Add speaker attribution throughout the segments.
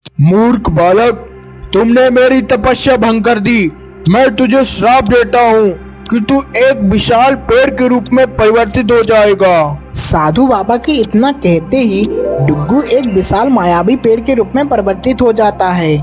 Speaker 1: मूर्ख बालक, तुमने मेरी तपस्या भंग कर दी। मैं तुझे श्राप देता हूँ कि तू एक विशाल पेड़ के रूप में परिवर्तित हो जाएगा।
Speaker 2: साधु बाबा के इतना कहते ही डुग्गू एक विशाल मायावी पेड़ के रूप में परिवर्तित हो जाता है।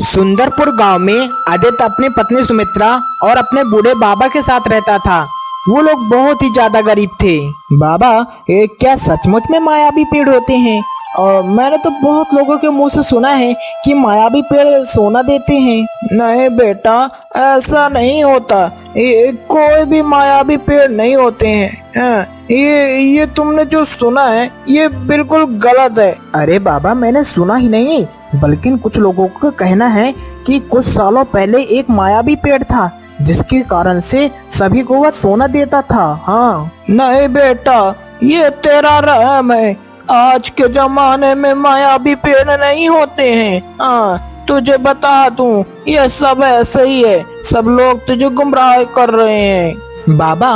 Speaker 2: सुंदरपुर गांव में आदित्य अपनी पत्नी सुमित्रा और अपने बूढ़े बाबा के साथ रहता था। वो लोग बहुत ही ज्यादा गरीब थे। बाबा, क्या सचमुच में मायावी पेड़ होते हैं? और मैंने तो बहुत लोगों के मुंह से सुना है कि मायावी पेड़ सोना देते हैं। नहीं बेटा, ऐसा नहीं होता। ये कोई भी मायावी पेड़ नहीं होते हैं। हाँ, ये तुमने जो सुना है ये बिल्कुल गलत है। अरे बाबा, मैंने सुना ही नहीं बल्कि कुछ लोगों का कहना है कि कुछ सालों पहले एक मायावी पेड़ था जिसके कारण से सभी को वह सोना देता था। हाँ नहीं बेटा, ये तेरा रहम है। आज के जमाने में मायावी पेड़ नहीं होते हैं। हाँ, तुझे बता दूं, ये सब ऐसे ही है। सब लोग तुझे गुमराह कर रहे हैं। बाबा,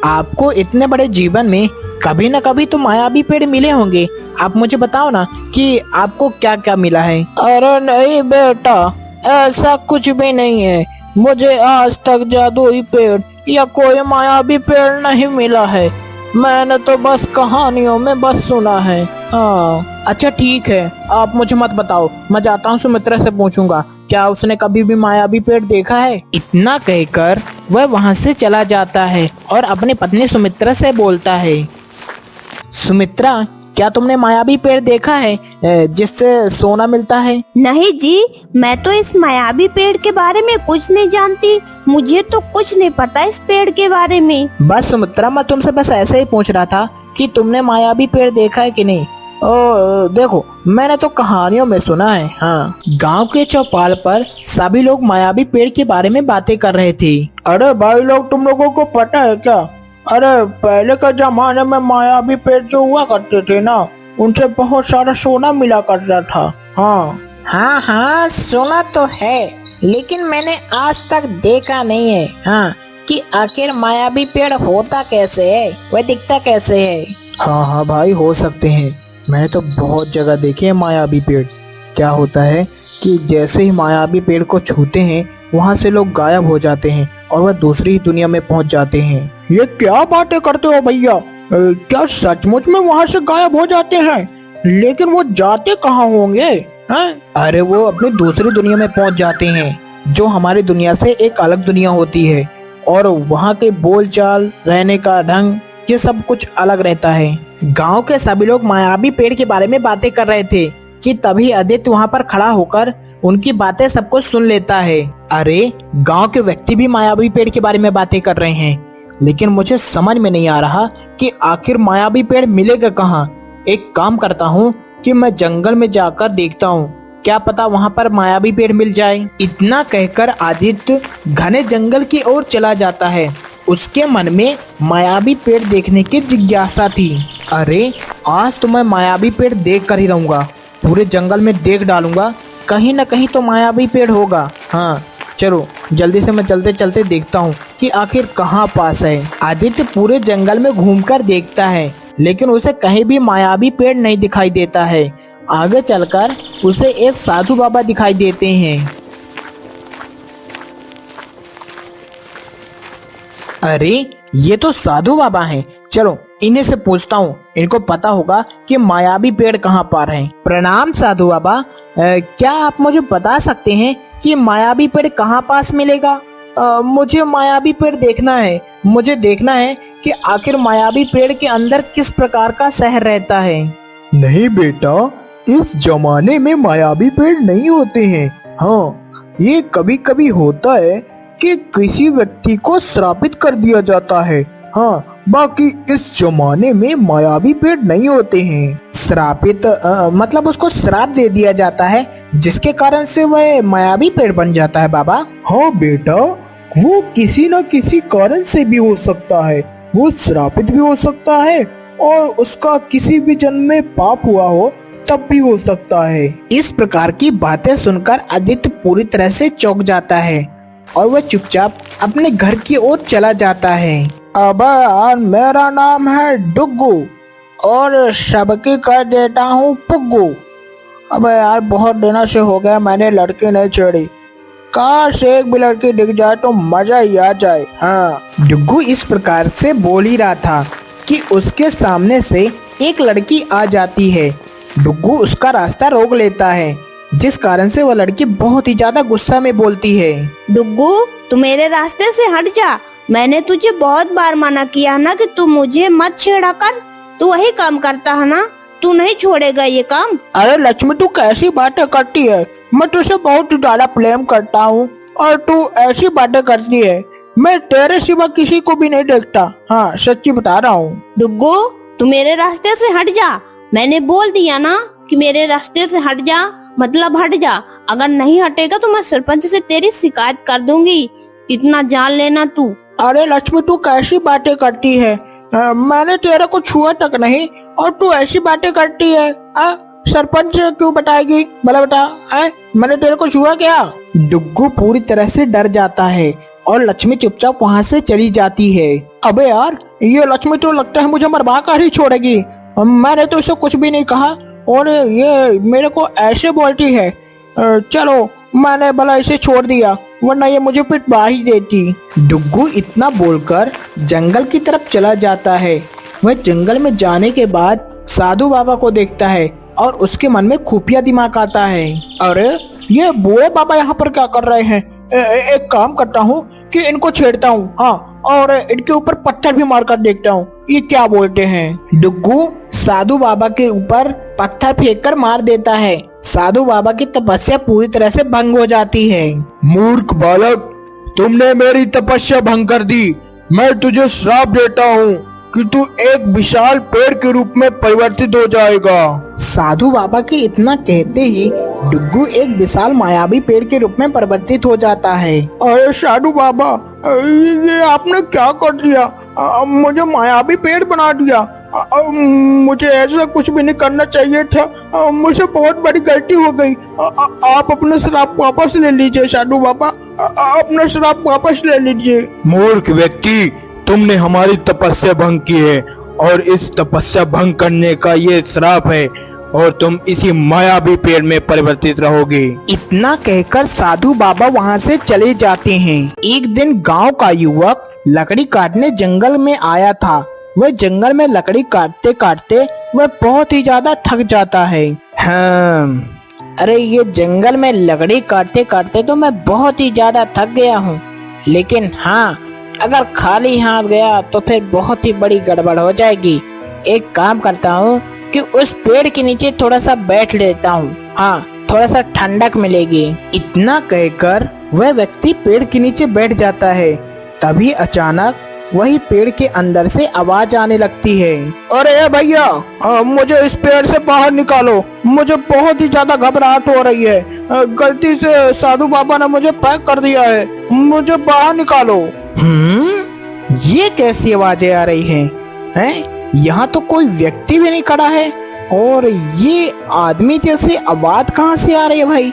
Speaker 2: आपको इतने बड़े जीवन में कभी न कभी तो मायावी पेड़ मिले होंगे। आप मुझे बताओ ना कि आपको क्या क्या मिला है। अरे नहीं बेटा, ऐसा कुछ भी नहीं है। मुझे आज तक जादुई पेड़ या कोई मायावी पेड़ नहीं मिला है। मैंने तो बस कहानियों में बस सुना है। हाँ, अच्छा ठीक है, आप मुझे मत बताओ। मैं जाता हूँ सुमित्रा से पूछूंगा क्या उसने कभी भी मायावी पेड़ देखा है। इतना कहकर वह वहाँ से चला जाता है और अपनी पत्नी सुमित्रा से बोलता है, सुमित्रा, क्या तुमने मायावी पेड़ देखा है जिससे सोना मिलता है?
Speaker 3: नहीं जी, मैं तो इस मायावी पेड़ के बारे में कुछ नहीं जानती। मुझे तो कुछ नहीं पता इस पेड़ के बारे में।
Speaker 2: बस सुमित्रा, मैं तुमसे बस ऐसे ही पूछ रहा था कि तुमने मायावी पेड़ देखा है कि नहीं। देखो, मैंने तो कहानियों में सुना है। हाँ, गांव के चौपाल पर सभी लोग मायावी पेड़ के बारे में बातें कर रहे थे। अरे भाई लोग, तुम लोगों को पता है क्या? अरे पहले के जमाने में मायावी पेड़ जो हुआ करते थे ना, उनसे बहुत सारा सोना मिला करता था। हाँ हाँ, सुना तो है, लेकिन मैंने आज तक देखा नहीं है। हाँ, कि आखिर मायावी पेड़ होता कैसे है, वह दिखता कैसे है? हाँ भाई, हो सकते हैं। मैंने तो बहुत जगह देखे हैं मायावी पेड़। क्या होता है कि जैसे ही मायावी पेड़ को छूते हैं वहाँ से लोग गायब हो जाते हैं और वह दूसरी ही दुनिया में पहुँच जाते हैं। ये क्या बातें करते हो भैया? क्या सचमुच में वहाँ से गायब हो जाते हैं? लेकिन वो जाते कहाँ होंगे? हैं? अरे वो अपनी दूसरी दुनिया में पहुँच जाते हैं जो हमारी दुनिया से एक अलग दुनिया होती है, और वहाँ के बोलचाल, रहने का ढंग, ये सब कुछ अलग रहता है। गांव के सभी लोग मायावी पेड़ के बारे में बातें कर रहे थे कि तभी आदित्य वहाँ पर खड़ा होकर उनकी बातें सब कुछ सुन लेता है। अरे, गांव के व्यक्ति भी मायावी पेड़ के बारे में बातें कर रहे हैं, लेकिन मुझे समझ में नहीं आ रहा कि आखिर मायावी पेड़ मिलेगा कहाँ। एक काम करता हूँ कि मैं जंगल में जाकर देखता हूँ, क्या पता वहाँ पर मायावी पेड़ मिल जाए। इतना कहकर आदित्य घने जंगल की ओर चला जाता है। उसके मन में मायावी पेड़ देखने की जिज्ञासा थी। अरे, आज तो मैं मायावी पेड़ देख कर ही रहूंगा। पूरे जंगल में देख डालूंगा, कहीं न कहीं तो मायावी पेड़ होगा। हाँ चलो, जल्दी से मैं चलते चलते देखता हूँ कि आखिर कहाँ पास है। आदित्य पूरे जंगल में घूमकर देखता है, लेकिन उसे कहीं भी मायावी पेड़ नहीं दिखाई देता है। आगे चलकर उसे एक साधु बाबा दिखाई देते हैं। अरे, ये तो साधु बाबा हैं। चलो इन्हीं से पूछता हूँ, इनको पता होगा कि मायावी पेड़ कहाँ पर है। प्रणाम साधु बाबा, क्या आप मुझे बता सकते हैं कि मायावी पेड़ कहाँ पास मिलेगा? मुझे मायावी पेड़ देखना है। मुझे देखना है कि आखिर मायावी पेड़ के अंदर किस प्रकार का शहर रहता है।
Speaker 1: नहीं बेटा, इस जमाने में मायावी पेड़ नहीं होते हैं। हाँ, ये कभी कभी होता है कि किसी व्यक्ति को श्रापित कर दिया जाता है। हाँ, बाकी इस जमाने में मायावी पेड़ नहीं होते हैं। श्रापित मतलब उसको श्राप दे दिया जाता है, जिसके कारण से वह मायावी पेड़ बन जाता है बाबा। हाँ बेटा, वो किसी न किसी कारण से भी हो सकता है। वो श्रापित भी हो सकता है और उसका किसी भी जन्म में पाप हुआ हो तब भी हो सकता है।
Speaker 2: इस प्रकार की बातें सुनकर आदित्य पूरी तरह से चौंक जाता है और वह चुपचाप अपने घर की ओर चला जाता है।
Speaker 1: अबे यार, मेरा नाम है डुग्गू।
Speaker 2: और सबकी कर देता हूँ पुग्गू। अबे यार बहुत दिनों से हो गया मैंने लड़की नहीं छेड़ी, काश एक भी लड़की दिख जाए तो मजा ही आ जाए। हाँ,
Speaker 1: डुग्गू इस प्रकार से बोल ही रहा था कि उसके सामने से एक लड़की आ जाती है। डुग्गू उसका रास्ता रोक लेता है, जिस कारण से वह लड़की बहुत ही ज्यादा गुस्सा में बोलती है।
Speaker 3: डुग्गू तू मेरे रास्ते से हट जा, मैंने तुझे बहुत बार मना किया ना कि तू मुझे मत छेड़ा कर, तू वही काम करता है ना, तू नहीं छोड़ेगा ये काम।
Speaker 2: अरे लक्ष्मी तू कैसी बातें करती है, मैं तुझसे बहुत ज्यादा प्रेम करता हूँ और तू ऐसी बातें करती है, मैं तेरे सिवा किसी को भी नहीं देखता। हाँ सच्ची बता रहा हूँ।
Speaker 3: डुग्गू तू मेरे रास्ते से हट जा, मैंने बोल दिया ना कि मेरे रास्ते से हट जा, मतलब हट जा। अगर नहीं हटेगा तो मैं सरपंच से तेरी शिकायत कर दूंगी, इतना जान लेना तू।
Speaker 2: अरे लक्ष्मी तू कैसी बातें करती है, मैंने तेरे को छुआ तक नहीं और तू ऐसी बातें करती है। सरपंच क्यों बताएगी, भला बता, मैंने तेरे को छुआ क्या?
Speaker 1: डुग्गू पूरी तरह से डर जाता है और लक्ष्मी चुपचाप वहाँ से चली जाती है।
Speaker 2: अबे यार ये लक्ष्मी तो लगता है मुझे मरवा कर ही छोड़ेगी, मैंने तो इसे कुछ भी नहीं कहा और ये मेरे को ऐसे बोलती है। चलो मैंने भला इसे छोड़ दिया, वरना ये मुझे पिटवा ही देती।
Speaker 1: डुग्गू इतना बोलकर जंगल की तरफ चला जाता है। वह जंगल में जाने के बाद साधु बाबा को देखता है और उसके मन में खुफिया दिमाग आता है।
Speaker 2: अरे ये बूढ़े बाबा यहाँ पर क्या कर रहे हैं? एक काम करता हूँ कि इनको छेड़ता हूँ, हाँ, और इनके ऊपर पत्थर भी मारकर देखता हूँ ये क्या बोलते हैं।
Speaker 1: डुग्गू साधु बाबा के ऊपर पत्थर फेंककर मार देता है। साधु बाबा की तपस्या पूरी तरह से भंग हो जाती है।
Speaker 4: मूर्ख बालक, तुमने मेरी तपस्या भंग कर दी। मैं तुझे श्राप देता हूँ कि तू एक विशाल पेड़ के रूप में परिवर्तित हो जाएगा।
Speaker 1: साधु बाबा के इतना कहते ही डुग्गू एक विशाल मायावी पेड़ के रूप में परिवर्तित हो जाता है।
Speaker 2: अरे साधु बाबा ये आपने क्या कर दिया, मुझे मायावी पेड़ बना दिया। मुझे ऐसा कुछ भी नहीं करना चाहिए था, मुझसे बहुत बड़ी गलती हो गई। आप अपना श्राप वापस ले लीजिए साधु बाबा, अपना श्राप वापस ले लीजिए।
Speaker 4: मूर्ख व्यक्ति, तुमने हमारी तपस्या भंग की है और इस तपस्या भंग करने का ये श्राप है और तुम इसी मायावी पेड़ में परिवर्तित रहोगे।
Speaker 1: इतना कहकर साधु बाबा वहाँ से चले जाते हैं। एक दिन गांव का युवक लकड़ी काटने जंगल में आया था। वह जंगल में लकड़ी काटते काटते वह बहुत ही ज्यादा थक जाता है।
Speaker 2: अरे ये जंगल में लकड़ी काटते काटते तो मैं बहुत ही ज्यादा थक गया हूँ, लेकिन हाँ अगर खाली हाथ गया तो फिर बहुत ही बड़ी गड़बड़ हो जाएगी। एक काम करता हूँ कि उस पेड़ के नीचे थोड़ा सा बैठ लेता हूँ, हाँ थोड़ा सा ठंडक मिलेगी।
Speaker 1: इतना कहकर वह व्यक्ति पेड़ के नीचे बैठ जाता है। तभी अचानक वही पेड़ के अंदर से आवाज आने लगती है।
Speaker 2: अरे भैया मुझे इस पेड़ से बाहर निकालो, मुझे बहुत ही ज्यादा घबराहट हो रही है। गलती से साधु बाबा ने मुझे पैक कर दिया है, मुझे बाहर निकालो।
Speaker 1: ये कैसी आवाजें आ रही हैं? यहाँ तो कोई व्यक्ति भी नहीं खड़ा है और ये आदमी जैसे आवाज कहाँ से आ रही है भाई?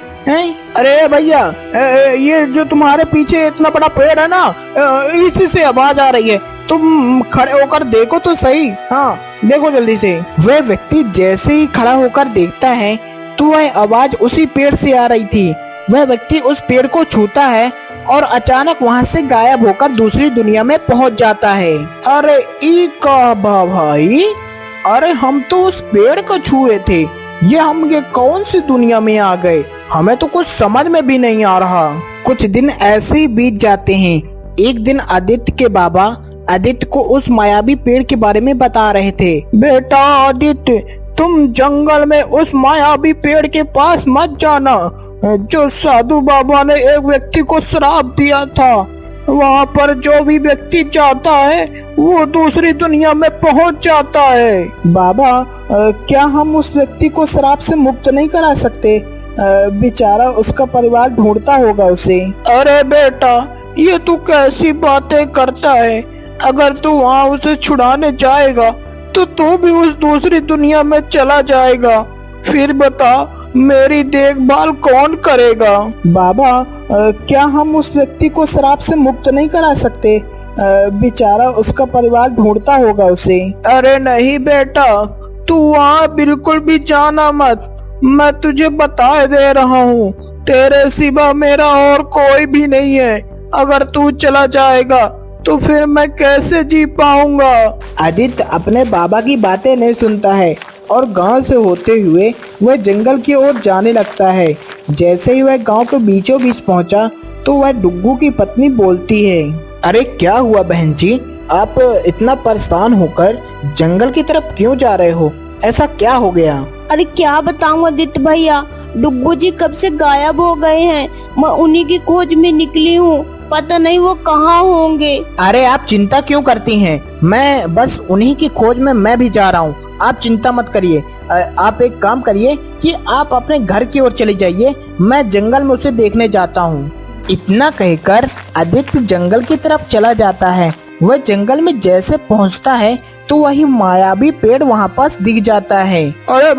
Speaker 2: अरे भैया ये जो तुम्हारे पीछे इतना बड़ा पेड़ है ना, इसी से आवाज आ रही है, तुम खड़े होकर देखो तो सही, हाँ देखो जल्दी से।
Speaker 1: वह व्यक्ति जैसे ही खड़ा होकर देखता है तो वह आवाज उसी पेड़ से आ रही थी। वह व्यक्ति उस पेड़ को छूता है और अचानक वहाँ से गायब होकर दूसरी दुनिया में पहुँच जाता है।
Speaker 2: अरे ई का भाई, अरे हम तो उस पेड़ को छुए थे, ये कौन सी दुनिया में आ गए, हमें तो कुछ समझ में भी नहीं आ रहा।
Speaker 1: कुछ दिन ऐसे ही बीत जाते हैं। एक दिन आदित्य के बाबा आदित्य को उस मायावी पेड़ के बारे में बता रहे थे।
Speaker 2: बेटा आदित्य, तुम जंगल में उस मायावी पेड़ के पास मत जाना, जो साधु बाबा ने एक व्यक्ति को श्राप दिया था। वहाँ पर जो भी व्यक्ति जाता है वो दूसरी दुनिया में पहुँच जाता है।
Speaker 1: बाबा क्या हम उस व्यक्ति को श्राप से मुक्त नहीं करा सकते? बेचारा उसका परिवार ढूंढता होगा उसे।
Speaker 2: अरे बेटा ये तू कैसी बातें करता है, अगर तू वहाँ उसे छुड़ाने जाएगा तो तू भी उस दूसरी दुनिया में चला जाएगा, फिर बता मेरी देखभाल कौन करेगा?
Speaker 1: बाबा क्या हम उस व्यक्ति को श्राप से मुक्त नहीं करा सकते?
Speaker 2: बेचारा उसका परिवार ढूंढता होगा उसे।
Speaker 1: अरे नहीं बेटा, तू वहाँ बिल्कुल भी जाना मत। मैं तुझे बता दे रहा हूँ, तेरे सिवा मेरा और कोई भी नहीं है। अगर तू चला जाएगा तो फिर मैं कैसे जी पाऊंगा।
Speaker 2: आदित्य अपने बाबा की बातें नहीं सुनता है और गांव से होते हुए वह जंगल की ओर जाने लगता है। जैसे ही वह गांव के बीचों बीच पहुंचा तो वह डुग्गू की पत्नी बोलती है, अरे क्या हुआ बहन जी, आप इतना परेशान होकर जंगल की तरफ क्यों जा रहे हो? ऐसा क्या हो गया?
Speaker 3: अरे क्या बताऊं आदित्य भैया, डुग्गू जी कब से गायब हो गए हैं। मैं उन्हीं की खोज में निकली हूँ, पता नहीं वो कहाँ होंगे।
Speaker 2: अरे आप चिंता क्यों करती हैं? मैं बस उन्हीं की खोज में मैं भी जा रहा हूँ, आप चिंता मत करिए। आप एक काम करिए कि आप अपने घर की ओर चली जाइए, मैं जंगल में उसे देखने जाता हूँ। इतना कहकर आदित्य जंगल की तरफ चला जाता है। वह जंगल में जैसे पहुँचता है तो वही मायावी पेड़ वहाँ पास दिख जाता है।
Speaker 1: अरे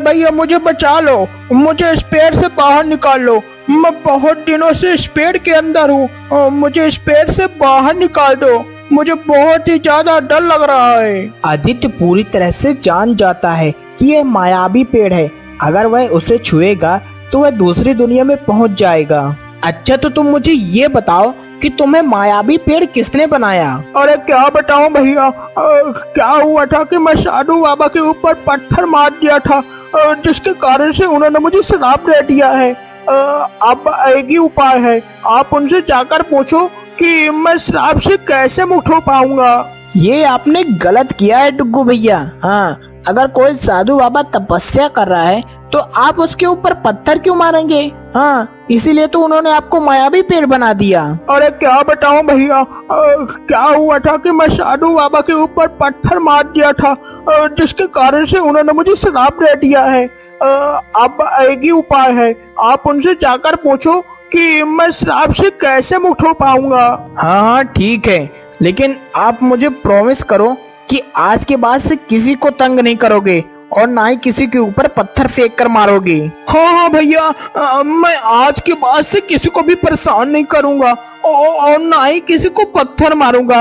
Speaker 1: भैया मुझे बचा लो, मुझे इस पेड़ से बाहर निकाल लो। मैं बहुत दिनों से इस पेड़ के अंदर हूँ, मुझे इस पेड़ से बाहर निकाल दो, मुझे बहुत ही ज्यादा डर लग रहा है।
Speaker 2: आदित्य पूरी तरह से जान जाता है कि यह मायावी पेड़ है, अगर वह उसे छुएगा तो वह दूसरी दुनिया में पहुंच जाएगा। अच्छा तो तुम मुझे ये बताओ कि तुम्हें मायावी पेड़ किसने बनाया?
Speaker 1: अरे क्या बताऊं भैया, क्या हुआ था कि मैं साधु बाबा के ऊपर पत्थर मार दिया था, जिसके कारण से उन्होंने मुझे श्राप दे दिया है। अब एक ही उपाय है, आप उनसे जाकर पूछो कि मैं श्राप से कैसे मुक्त हो पाऊंगा।
Speaker 2: ये आपने गलत किया है डुग्गू भैया। हाँ, अगर कोई साधु बाबा तपस्या कर रहा है तो आप उसके ऊपर पत्थर क्यों मारेंगे? हाँ, इसीलिए तो उन्होंने आपको मायावी पेड़ बना दिया।
Speaker 1: अरे क्या बताऊं भैया, क्या हुआ था कि मैं साधु बाबा के ऊपर पत्थर मार दिया था, जिसके कारण से उन्होंने मुझे श्राप दे दिया है। अब एक ही उपाय है, आप उनसे जाकर पूछो कि मैं श्राप से कैसे मुक्त हो पाऊंगा।
Speaker 2: हाँ हाँ ठीक है, लेकिन आप मुझे प्रॉमिस करो कि आज के बाद से किसी को तंग नहीं करोगे और ना ही किसी के ऊपर पत्थर फेंक कर मारोगे।
Speaker 1: हाँ भैया, मैं आज के बाद से किसी को भी परेशान नहीं करूंगा और ना ही किसी को पत्थर मारूंगा।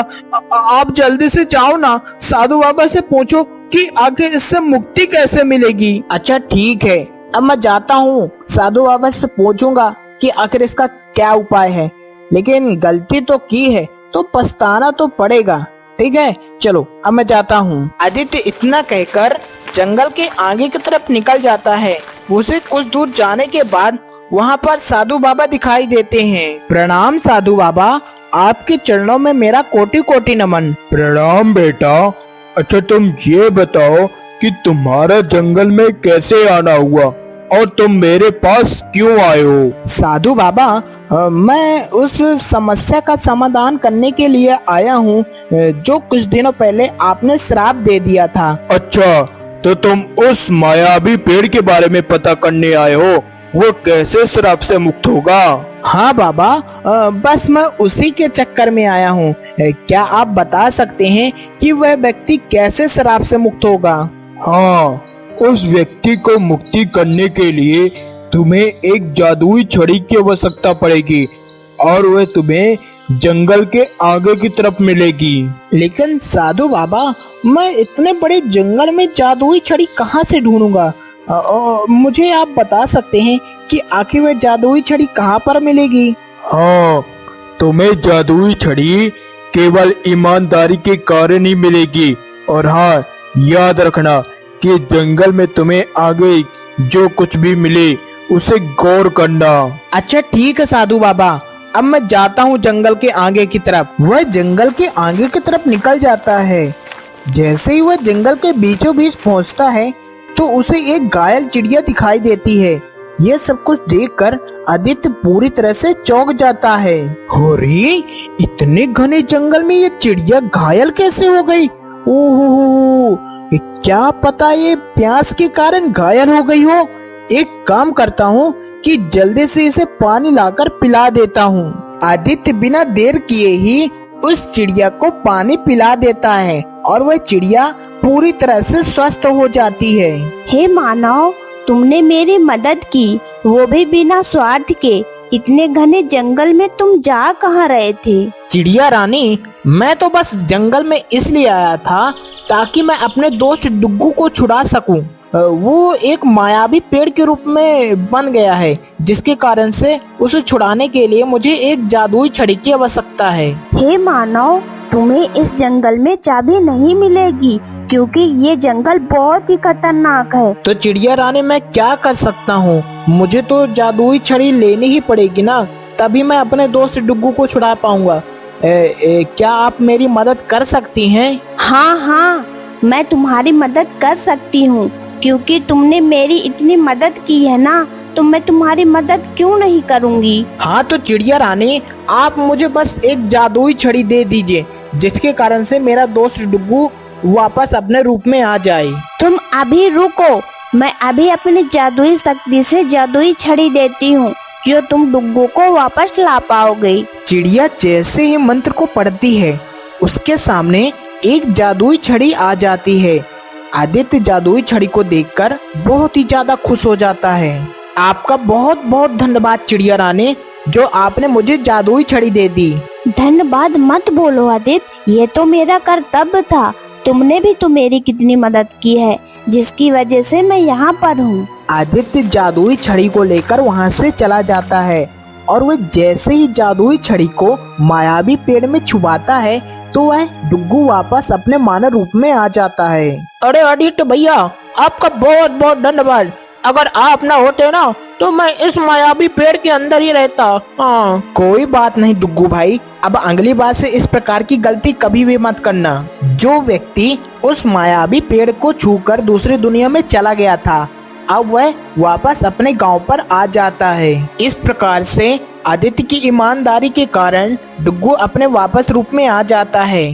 Speaker 1: आप जल्दी से जाओ ना, साधु बाबा से पूछो कि आखिर इससे मुक्ति कैसे मिलेगी।
Speaker 2: अच्छा ठीक है, अब मैं जाता हूँ, साधु बाबा से पूछूंगा कि आखिर इसका क्या उपाय है। लेकिन गलती तो की है तो पछताना तो पड़ेगा। ठीक है, चलो अब मैं जाता हूँ। आदित्य इतना कहकर जंगल के आगे की तरफ निकल जाता है। उसे कुछ दूर जाने के बाद वहाँ पर साधु बाबा दिखाई देते हैं। प्रणाम साधु बाबा, आपके चरणों में मेरा कोटि कोटि नमन।
Speaker 4: प्रणाम बेटा। अच्छा तुम ये बताओ कि तुम्हारा जंगल में कैसे आना हुआ और तुम मेरे पास क्यों आए हो?
Speaker 2: साधु बाबा, मैं उस समस्या का समाधान करने के लिए आया हूँ जो कुछ दिनों पहले आपने श्राप दे दिया था।
Speaker 4: अच्छा, तो तुम उस मायावी पेड़ के बारे में पता करने आए हो, वो कैसे श्राप से मुक्त होगा?
Speaker 2: हाँ बाबा, बस मैं उसी के चक्कर में आया हूँ। क्या आप बता सकते हैं कि वह व्यक्ति कैसे श्राप से मुक्त होगा?
Speaker 4: हाँ, उस व्यक्ति को मुक्ति करने के लिए तुम्हें एक जादुई छड़ी की आवश्यकता पड़ेगी और वह तुम्हें जंगल के आगे की तरफ मिलेगी।
Speaker 2: लेकिन साधु बाबा, मैं इतने बड़े जंगल में जादुई छड़ी कहाँ से ढूंढूंगा? मुझे आप बता सकते हैं कि आखिर वह जादुई छड़ी कहाँ पर मिलेगी?
Speaker 4: हाँ, तुम्हें जादुई छड़ी केवल ईमानदारी के कारण ही मिलेगी। और हाँ, याद रखना कि जंगल में तुम्हें आगे जो कुछ भी मिले उसे गौर करना।
Speaker 2: अच्छा ठीक है साधु बाबा, अब मैं जाता हूँ जंगल के आगे की तरफ। वह जंगल के आगे की तरफ निकल जाता है। जैसे ही वह जंगल के बीचों बीच पहुँचता है तो उसे एक घायल चिड़िया दिखाई देती है। ये सब कुछ देखकर आदित्य पूरी तरह से चौंक जाता है। अरे, इतने घने जंगल में ये चिड़िया घायल कैसे हो गई? ओहो, क्या पता ये प्यास के कारण घायल हो गई हो। एक काम करता हूँ कि जल्दी से इसे पानी लाकर पिला देता हूँ। आदित्य बिना देर किए ही उस चिड़िया को पानी पिला देता है और वह चिड़िया पूरी तरह से स्वस्थ हो जाती है।
Speaker 3: हे मानव, तुमने मेरी मदद की, वो भी बिना स्वार्थ के। इतने घने जंगल में तुम जा कहाँ रहे थे?
Speaker 2: चिड़िया रानी, मैं तो बस जंगल में इसलिए आया था ताकि मैं अपने दोस्त डुग्गू को छुड़ा सकूं। वो एक मायावी पेड़ के रूप में बन गया है, जिसके कारण से उसे छुड़ाने के लिए मुझे एक जादुई छड़ी की आवश्यकता है।
Speaker 3: हे मानव, तुम्हें इस जंगल में चाबी नहीं मिलेगी क्योंकि ये जंगल बहुत ही खतरनाक है।
Speaker 2: तो चिड़िया रानी, मैं क्या कर सकता हूँ? मुझे तो जादुई छड़ी लेनी ही पड़ेगी ना, तभी मैं अपने दोस्त डुग्गू को छुड़ा पाऊंगा। क्या आप मेरी मदद कर सकती हैं?
Speaker 3: हाँ हाँ, मैं तुम्हारी मदद कर सकती हूँ क्योंकि तुमने मेरी इतनी मदद की है ना, तो मैं तुम्हारी मदद क्यों नहीं करूँगी।
Speaker 2: हाँ तो चिड़िया रानी, आप मुझे बस एक जादुई छड़ी दे दीजिए, जिसके कारण से मेरा दोस्त डुग्गू वापस अपने रूप में आ जाए।
Speaker 3: तुम अभी रुको, मैं अभी अपनी जादुई शक्ति से जादुई छड़ी देती हूँ जो तुम डुग्गू को वापस ला पाओगे।
Speaker 2: चिड़िया जैसे ही मंत्र को पढ़ती है, उसके सामने एक जादुई छड़ी आ जाती है। आदित्य जादुई छड़ी को देखकर बहुत ही ज्यादा खुश हो जाता है। आपका बहुत बहुत धन्यवाद चिड़िया रानी, जो आपने मुझे जादुई छड़ी दे दी।
Speaker 3: धन्यवाद मत बोलो आदित्य, ये तो मेरा कर्तव्य था। तुमने भी तो मेरी कितनी मदद की है, जिसकी वजह से मैं यहाँ पर हूँ।
Speaker 2: आदित्य जादुई छड़ी को लेकर वहाँ से चला जाता है और वह जैसे ही जादुई छड़ी को मायावी पेड़ में छुपाता है तो वह डुग्गू वापस अपने मानव रूप में आ जाता है। अरे आदित्य भैया, आपका बहुत बहुत धन्यवाद। अगर आप ना होते ना तो मैं इस मायावी पेड़ के अंदर ही रहता। हाँ, कोई बात नहीं डुग्गू भाई, अब अगली बार से इस प्रकार की गलती कभी भी मत करना। जो व्यक्ति उस मायावी पेड़ को छूकर दूसरी दुनिया में चला गया था, अब वह वापस अपने गांव पर आ जाता है। इस प्रकार से आदित्य की ईमानदारी के कारण डुग्गू अपने वापस रूप में आ जाता है।